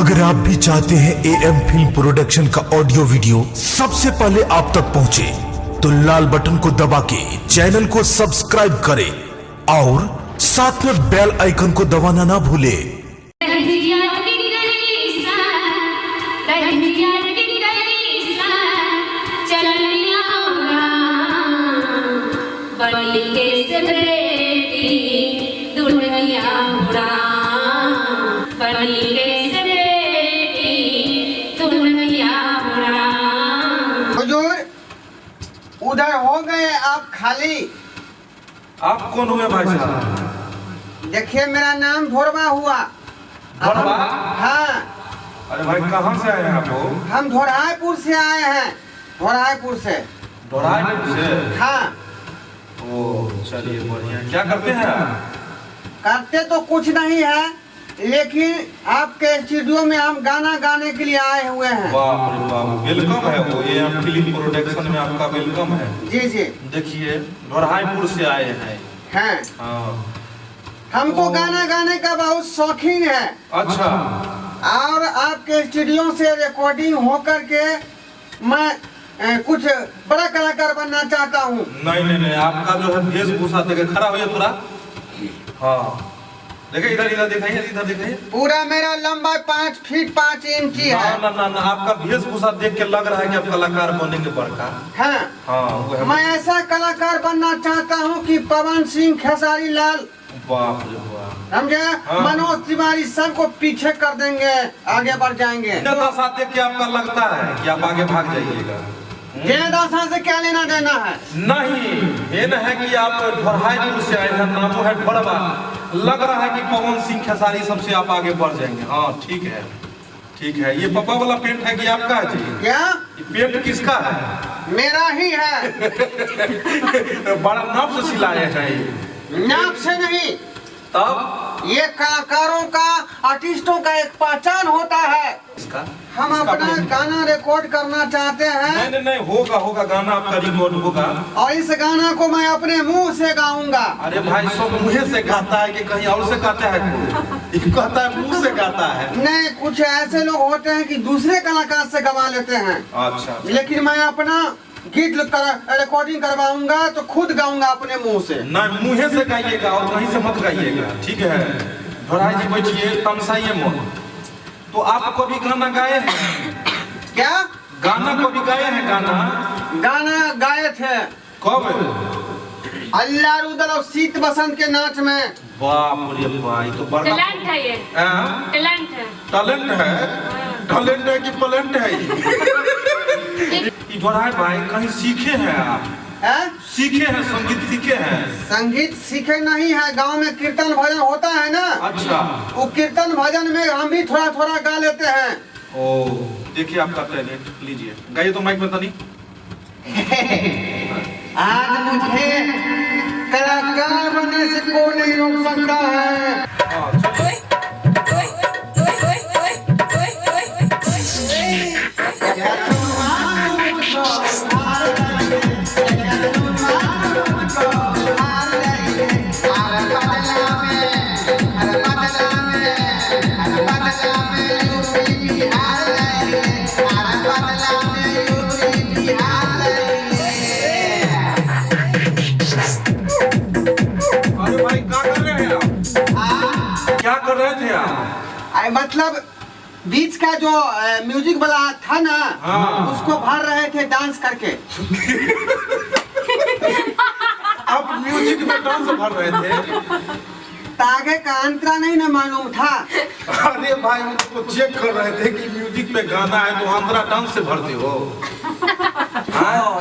अगर आप भी चाहते हैं AM फिल्म प्रोडक्शन का ऑडियो वीडियो सबसे पहले आप तक पहुंचे, तो लाल बटन को दबा के चैनल को सब्सक्राइब करें और साथ में बेल आइकन को दबाना ना भूले। उधर हो गए आप खाली। आप कौन हुए भाई साहब? देखिए मेरा नाम भोरवा हुआ। भोरवा? हाँ। अरे भाई कहाँ से आए हैं आप लोग? हम धोराईपुर से आए हैं। धोराईपुर से। धोराईपुर से? हाँ। ओह चलिए बढ़िया। क्या करते हैं आप? करते तो कुछ नहीं है, लेकिन आपके स्टूडियो में हम गाना गाने के लिए आए हुए हैं। बाप रे बाप, वेलकम है वो, ये फिल्म प्रोडक्शन में आपका वेलकम है। जी जी। देखिए धोराईपुर से आए हैं। हैं। हाँ। हमको गाना गाने का बहुत शौकीन है। अच्छा। और आपके स्टूडियो से रिकॉर्डिंग होकर के मैं कुछ बड़ा कलाकार बनना चाहता हूँ। नहीं नहीं नहीं, आपका जो है वेशभूषा देखे, खड़ा होइए थोड़ा। हाँ देखिए, इधर इधर दिखाइए, इधर दिखाइए। पूरा मेरा लंबाई 5 फीट 5 इंच है। ना ना ना, आपका वेशभूषा देख के लग रहा है कि आप कलाकार बनेंगे बड़का। हाँ। हाँ वो है। मैं ऐसा कलाकार बनना चाहता हूँ कि पवन सिंह, खेसारी लाल, बाप रे बाप, समझे, हाँ। मनोज तिवारी सबको पीछे कर देंगे, आगे बढ़ जाएंगे। दशा देख के आपका लगता है कि आप आगे भाग जाइएगा? दशा से क्या लेना देना है? नहीं, ये न है कि आप धोराईपुर से आए हैं, नामो है भोरवा, लग रहा है कि पवन सिंह, खेसारी सबसे आप आगे बढ़ जाएंगे। हाँ ठीक है ठीक है। ये पापा वाला पेंट है कि आपका है जी? क्या? ये पेंट किसका है? मेरा ही है। बड़ा नाप से सिलाए हैं ये? नाप से नहीं, तब ये कलाकारों का, आर्टिस्टों का एक पहचान होता है। इसका हम अपना गाना रिकॉर्ड करना चाहते हैं। नहीं नहीं नहीं, होगा होगा, गाना आपका रिकॉर्ड होगा। और इस गाना को मैं अपने मुंह से गाऊंगा। अरे भाई सब मुँह से गाता है कि कहीं और से गाता है? कोई कहता है मुंह से गाता है। नहीं, कुछ ऐसे लोग होते हैं कि दूसरे कलाकार से गवा लेते हैं। अच्छा। लेकिन मैं अपना गीत रिकॉर्डिंग करवाऊंगा तो खुद गाऊंगा अपने मुंह से। नहीं, मुँह से गाइएगा और कहीं से मत गाइएगा, ठीक है? धोराई जी बैठिए, तमसाइए मत। तो आप कभी गाना गाए हैं? क्या? गाना कभी गाए हैं? गाना गाए थे। कब? अल्लाह रुदल और शीत बसंत के नाच में। बाप रे भाई, तो बड़ा टैलेंट है ये। टैलेंट है। टैलेंट है? टैलेंट है कि प्लेंट है? धोराई भाई कहीं सीखे हैं आप? सीखे हैं, संगीत सीखे हैं? संगीत सीखे नहीं है, गांव में कीर्तन भजन होता है ना। अच्छा। वो कीर्तन भजन में हम भी थोड़ा थोड़ा गा लेते हैं। ओ देखिए आपका टैलेंट, लीजिए गाइए तो माइक में तनी। आज मुझे कलाकार बनने से कोई नहीं रोक सकता है। क्या कर रहे थे आप? मतलब बीच का जो म्यूजिक वाला था ना, हाँ। उसको भर रहे थे डांस करके। आप म्यूजिक में डांस भर रहे थे? तागे का अंतरा नहीं ना मालूम था। अरे भाई हम तो चेक कर रहे थे कि म्यूजिक में गाना है तो आंध्रा डांस से भरते हो।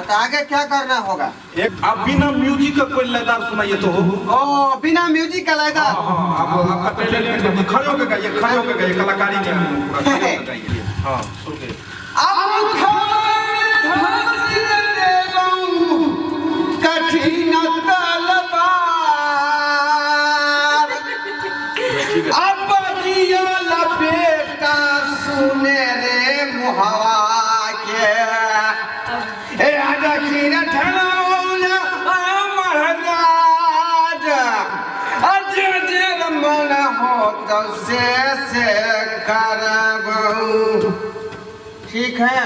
तो आगे क्या करना होगा? एक आप बिना म्यूजिक का कोई लयदार सुनाइए तो हो। ओ बिना म्यूजिक का लयदा। हाँ, आपका टैलेंट खड़े होकर गाइए, खड़े होकर गाइए, कलाकारी में पूरा खड़े होकर गाइए। हाँ सुन के। कठिन तलवार अब दिया लपेटा सुने रे मुहावा के। राजा की रठौला महाराज अजय मन हो तो से करब कहूँ। ठीक है।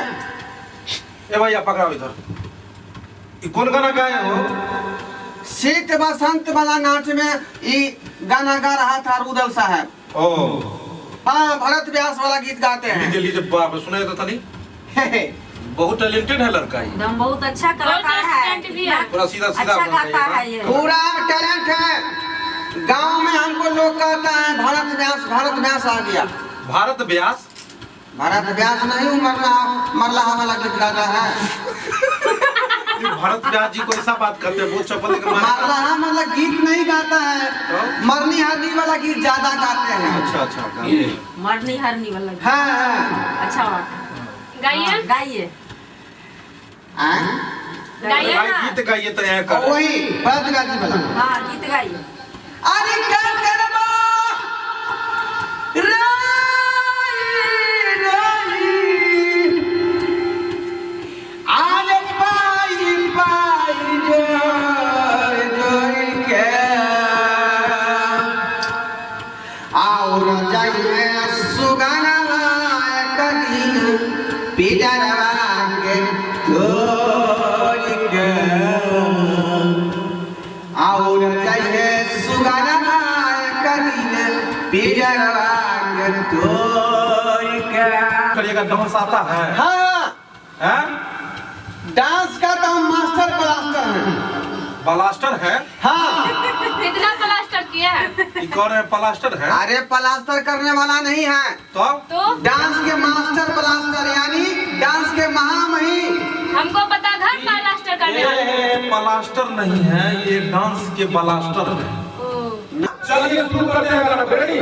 ए भैया पकड़ाओ इधर। ये कौन गाना गाए हो? शीत बसंत वाला नाच में ये गाना गा रहा था रुदल साहब। ओ हाँ, भरत व्यास वाला गीत गाते हैं। लीजिए लीजिए बाप सुनाए तो तनी। बहुत टैलेंटेड है लड़का ये। एकदम बहुत अच्छा कलाकार है। थोड़ा सीधा सीधा अच्छा गाता है ये। पूरा टैलेंट है। गांव में हमको लोग कहता है भरत व्यास आ गया। भारत व्यास? भरत व्यास नहीं, मरला वाला गीत गाता है। भारत व्यास जी को ऐसा बात करते हैं, बहुत चप्पल लेकर मरला मतलब गीत नहीं गाता है, मरनी हरनी वाला गीत ज्यादा गाते हैं। अच्छा मरनी हरनी वाला गीत। हाँ अच्छा बात। गाइए गाइए गाइए ना। गीत गाइए तो यहाँ कर। वही भरत व्यास जी वाला। हाँ गीत गाइए। अरे क्या करबा आज पाई जोई के और जाइए सुगाना कदी पिजरवा के जोई के और जाइए सुगाना कदी पिजरवा के जोई के। करिएगा डांस आता है? हाँ, हैं? डांस का तो हम मास्टर ब्लास्टर हैं। ब्लास्टर है? हाँ। कितना प्लास्टर किया है? ये कौन है? प्लास्टर है? अरे प्लास्टर करने वाला नहीं है, तो डांस के मास्टर ब्लास्टर यानी डांस के महामहिम। हमको पता घर प्लास्टर करने वाले हैं। ये प्लास्टर नहीं है, ये डांस के ब्लास्टर है। चलिए शुरू करते हैं गाना। रेडी?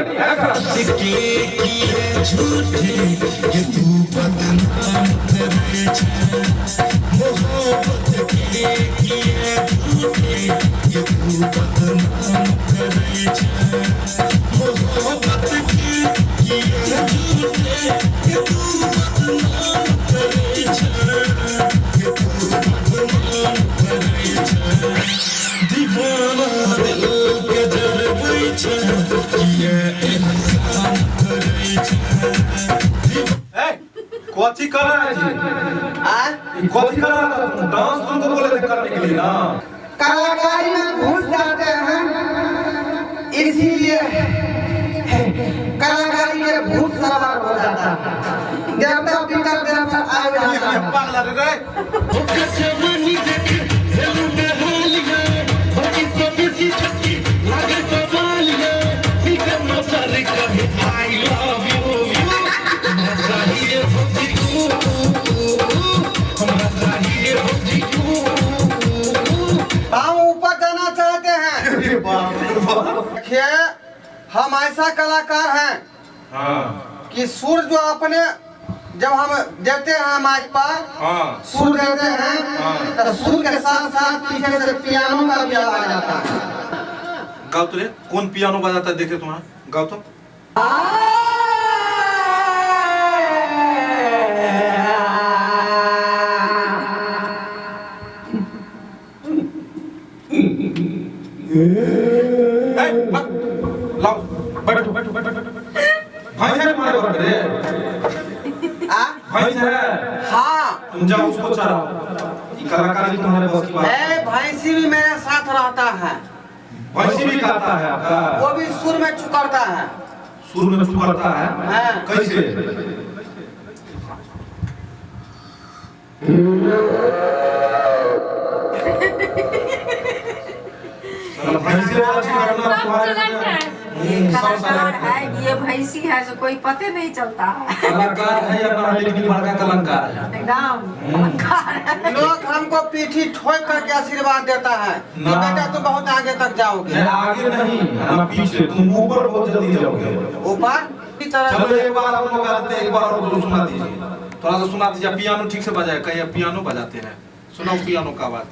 कौची कर रहा है जी? कौची कर रहा था तुम? डांस तुमको बोले थे करने के लिए ना। कलाकारी में घुस जाते हैं, इसीलिए कलाकारी के भूत सवार हो जाता है। देवता पितर देवता आ जाता है। पागल है रे। हम ऊपर जाना चाहते हैं। देखिए, हम ऐसा कलाकार हैं हाँ कि सुर जो अपने जब हम देते हैं माइक पर, हाँ सुर देते हैं तो सुर के साथ साथ पीछे से पियानो का भी आवाज आता है। गाओ तो रे। कौन पियानो बजाता है देखे तुम्हारा? गाओ तो। लाओ बैठो बैठो बैठो भाई है तुम्हारे घर पे? भाई है? हाँ, तुम जाओ उसको चराओ। ये कलाकारी तुम्हारे बस की बात है। भैंसी भी मेरे साथ रहता है। भैंसी भी गाता है आपका? वो भी सुर में चुकरता है। सुर में चुकरता है? हाँ। कैसे? भैंसी वाला चुकरना तुम्हारे ये कलाकार है, ये भैंसी है जो कोई पते नहीं चलता है। कलाकार है या ना, लेकिन बड़का कलाकार है। एकदम कलाकार है। लोग हमको पीठी ठोक करके आशीर्वाद देता है कि ना। बेटा तुम बहुत आगे तक जाओगे। मैं आगे नहीं, ना पीछे। तुम ऊपर बहुत जल्दी जाओगे। ऊपर की तरह चलो एक बार हम लोग आते हैं, एक बार और तो सुना दीजिए। थोड़ा सा सुना दीजिए। पियानो ठीक से बजाए। कहीं पियानो बजाते हैं, सुनाओ पियानो का आवाज।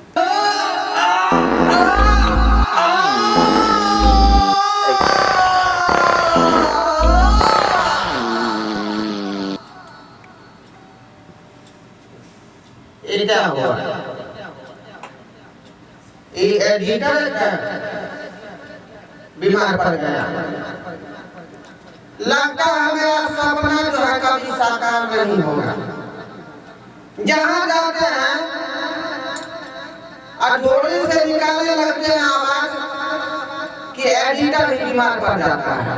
क्या हुआ? ये एडिटर बीमार पड़ गया। लगता है मेरा सपना जो है कभी साकार नहीं होगा। जहाँ जाते हैं अधोरे से निकालने लगते हैं आवाज कि एडिटर ही बीमार पड़ जाता है।